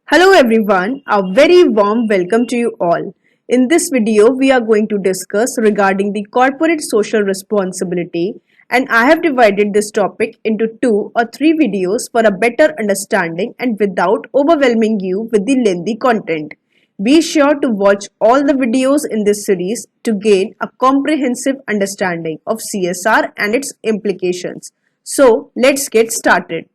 Hello everyone, a very warm welcome to you all. In this video, we are going to discuss regarding the corporate social responsibility, and I have divided this topic into 2 or 3 videos for a better understanding and without overwhelming you with the lengthy content. Be sure to watch all the videos in this series to gain a comprehensive understanding of CSR and its implications. So, let's get started.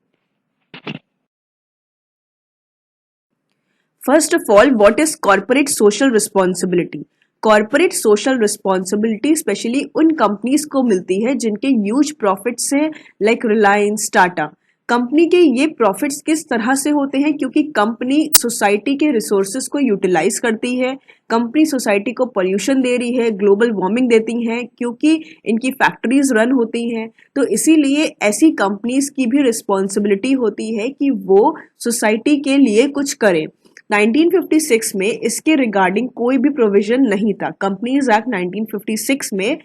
First of all, what is corporate social responsibility? Corporate social responsibility specially उन companies को मिलती है जिनके huge profits हैं, like Reliance, Tata. Company के ये profits किस तरह से होते हैं? क्योंकि कंपनी सोसाइटी के रिसोर्सेज को यूटिलाइज करती है, कंपनी सोसाइटी को पोल्यूशन दे रही है, ग्लोबल वार्मिंग देती है, क्योंकि इनकी फैक्ट्रीज रन होती हैं। तो इसीलिए ऐसी कंपनीज की भी रिस्पॉन्सिबिलिटी होती है कि वो सोसाइटी के लिए कुछ करें। 1956 में इसके रिगार्डिंग कोई भी प्रोविजन नहीं था। कंपनीज एक्ट 1956 में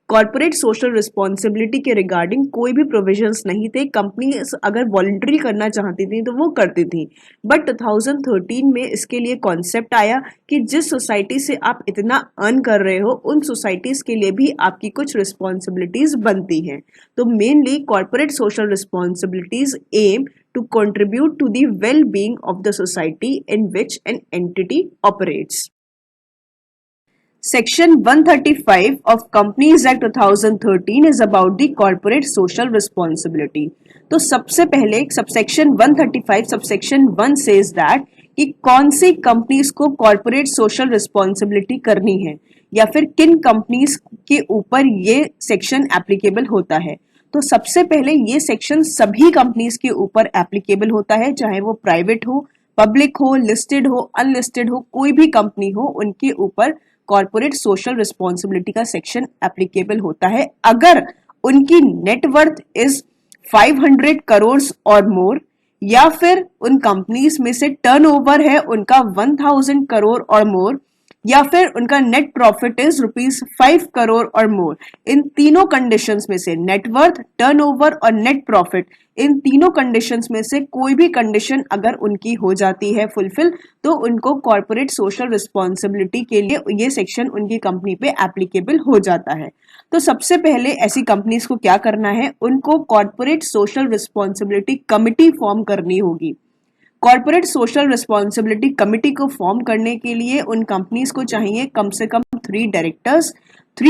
कॉर्पोरेट सोशल रिस्पॉन्सिबिलिटी के रिगार्डिंग कोई भी प्रोविजंस नहीं थे। कंपनीज अगर वॉलंटरी करना चाहती थी तो वो करती थी, बट 2013 में इसके लिए कॉन्सेप्ट आया कि जिस सोसाइटी से आप इतना अर्न कर रहे हो उन सोसाइटीज के लिए भी आपकी कुछ रिस्पॉन्सिबिलिटीज बनती हैं। तो mainly corporate social responsibilities aim to contribute to the well-being of the society in which an entity operates. Section 135 of Companies Act 2013 is about the corporate social responsibility. तो सबसे पहले सबसेक्शन 135 सबसेक्शन 1 says that कि कौन सी companies को corporate social responsibility करनी है या फिर किन कंपनीज के ऊपर ये सेक्शन एप्लीकेबल होता है। तो सबसे पहले ये सेक्शन सभी कंपनीज के ऊपर एप्लीकेबल होता है, चाहे वो प्राइवेट हो, पब्लिक हो, लिस्टेड हो, अनलिस्टेड हो, कोई भी कंपनी हो, उनके ऊपर कॉर्पोरेट सोशल रिस्पॉन्सिबिलिटी का सेक्शन एप्लीकेबल होता है अगर उनकी नेटवर्थ इज 500 करोड़ और मोर, या फिर उन कंपनीज में से टर्नओवर है उनका 1000 करोड़ और मोर, या फिर उनका नेट प्रॉफिट इज ₹5 करोड़ और मोर। इन तीनों कंडीशंस में से नेटवर्थ, टर्नओवर और नेट प्रॉफिट, इन तीनों कंडीशंस में से कोई भी कंडीशन अगर उनकी हो जाती है फुलफिल, तो उनको कॉर्पोरेट सोशल रिस्पॉन्सिबिलिटी के लिए ये सेक्शन उनकी कंपनी पे एप्लीकेबल हो जाता है। तो सबसे पहले ऐसी कंपनीज को क्या करना है, उनको corporate social responsibility committee form करनी होगी। कॉर्पोरेट सोशल रिस्पॉन्सिबिलिटी कमिटी को फॉर्म करने के लिए उन कंपनीज को चाहिए कम से कम 3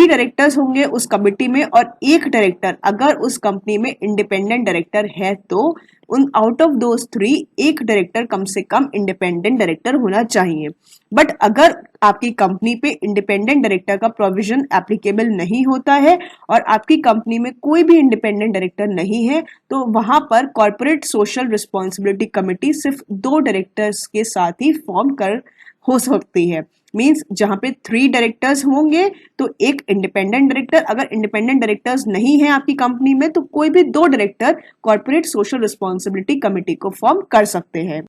डायरेक्टर्स होंगे उस कमिटी में, और एक डायरेक्टर अगर उस कंपनी में इंडिपेंडेंट डायरेक्टर है तो उन आउट ऑफ दोस 3 एक डायरेक्टर कम से कम इंडिपेंडेंट डायरेक्टर होना चाहिए। बट अगर आपकी कंपनी पे इंडिपेंडेंट डायरेक्टर का प्रोविजन एप्लीकेबल नहीं होता है और आपकी कंपनी में कोई भी इंडिपेंडेंट डायरेक्टर नहीं है, तो वहां पर कॉर्पोरेट सोशल रिस्पॉन्सिबिलिटी कमिटी सिर्फ 2 डायरेक्टर्स के साथ ही फॉर्म कर हो सकती है। मीन्स जहां पे 3 डायरेक्टर्स होंगे तो एक इंडिपेंडेंट डायरेक्टर, अगर इंडिपेंडेंट डायरेक्टर्स नहीं है आपकी कंपनी में तो कोई भी 2 director corporate social responsibility committee को फॉर्म कर सकते हैं।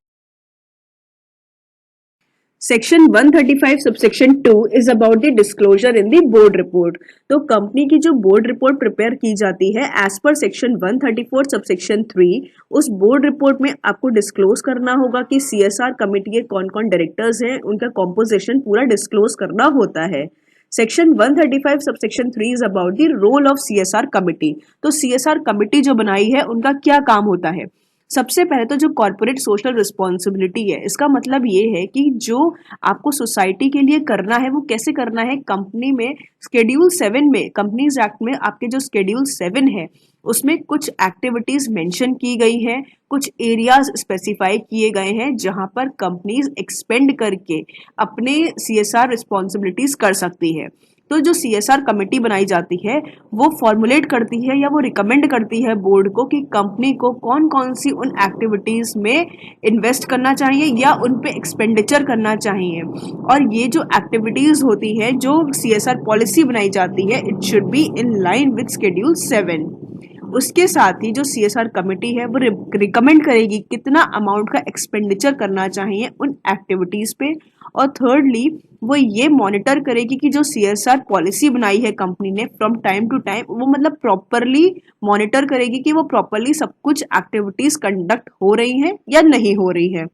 Section 135 subsection 2 is about the disclosure in the board report. तो कंपनी की जो बोर्ड रिपोर्ट प्रिपेयर की जाती है एज पर सेक्शन 134 सबसेक्शन 3, उस बोर्ड रिपोर्ट में आपको डिस्क्लोज करना होगा कि सीएसआर कमेटी के कौन कौन डायरेक्टर्स हैं, उनका कॉम्पोजिशन पूरा डिस्क्लोज करना होता है। Section 135 subsection 3 is about the role of CSR committee. तो सीएसआर कमिटी जो बनाई है उनका क्या काम होता है? सबसे पहले तो जो कॉर्पोरेट सोशल रिस्पॉन्सिबिलिटी है, इसका मतलब ये है कि जो आपको सोसाइटी के लिए करना है वो कैसे करना है। कंपनी में शेड्यूल 7 में, कंपनीज एक्ट में आपके जो शेड्यूल 7 है उसमें कुछ एक्टिविटीज मेंशन की गई है, कुछ एरियाज स्पेसिफाई किए गए हैं जहां पर कंपनीज एक्सपेंड करके अपने सीएसआर रिस्पॉन्सिबिलिटीज कर सकती है। तो जो सीएसआर कमेटी बनाई जाती है वो फॉर्मुलेट करती है या वो रिकमेंड करती है बोर्ड को कि कंपनी को कौन कौन सी उन एक्टिविटीज में इन्वेस्ट करना चाहिए या उन पे एक्सपेंडिचर करना चाहिए। और ये जो एक्टिविटीज होती है, जो सीएसआर पॉलिसी बनाई जाती है, it should be in line with schedule 7। उसके साथ ही जो सीएसआर कमेटी है वो रिकमेंड करेगी कितना अमाउंट का एक्सपेंडिचर करना चाहिए उन एक्टिविटीज पे। और थर्डली वो ये मॉनिटर करेगी कि जो सीएसआर पॉलिसी बनाई है कंपनी ने फ्रॉम टाइम टू टाइम, वो मतलब प्रॉपरली मॉनिटर करेगी कि वो प्रॉपरली सब कुछ एक्टिविटीज कंडक्ट हो रही हैं या नहीं हो रही है।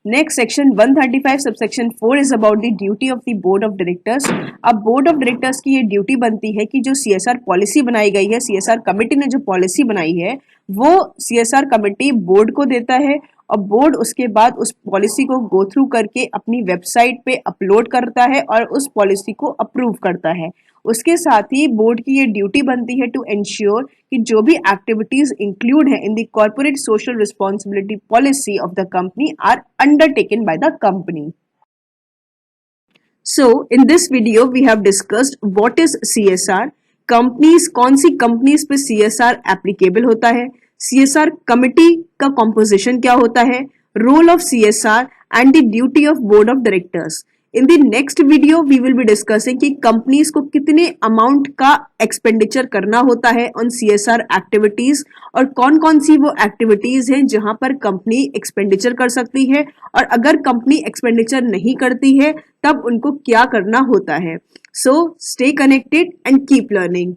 Next, section 135 subsection 4 is about the duty of the board of directors. अब board of directors की ये ड्यूटी बनती है कि जो CSR पॉलिसी बनाई गई है, CSR कमेटी ने जो पॉलिसी बनाई है वो CSR कमेटी बोर्ड को देता है और बोर्ड उसके बाद उस पॉलिसी को गो थ्रू करके अपनी वेबसाइट पे अपलोड करता है और उस पॉलिसी को अप्रूव करता है। उसके साथ ही बोर्ड की ये ड्यूटी बनती है टू एंश्योर कि जो भी एक्टिविटीज इंक्लूड है in the corporate social responsibility policy of the company are undertaken by the company. So in this video we have discussed what is CSR, companies कौन सी कंपनीज पे CSR applicable होता है, CSR committee का composition क्या होता है, role of CSR and the duty of board of directors. In the next video we will be discussing कि कंपनीज को कितने अमाउंट का एक्सपेंडिचर करना होता है ऑन CSR एक्टिविटीज और कौन कौन सी वो एक्टिविटीज हैं जहां पर कंपनी एक्सपेंडिचर कर सकती है और अगर कंपनी एक्सपेंडिचर नहीं करती है तब उनको क्या करना होता है। So stay connected and keep learning.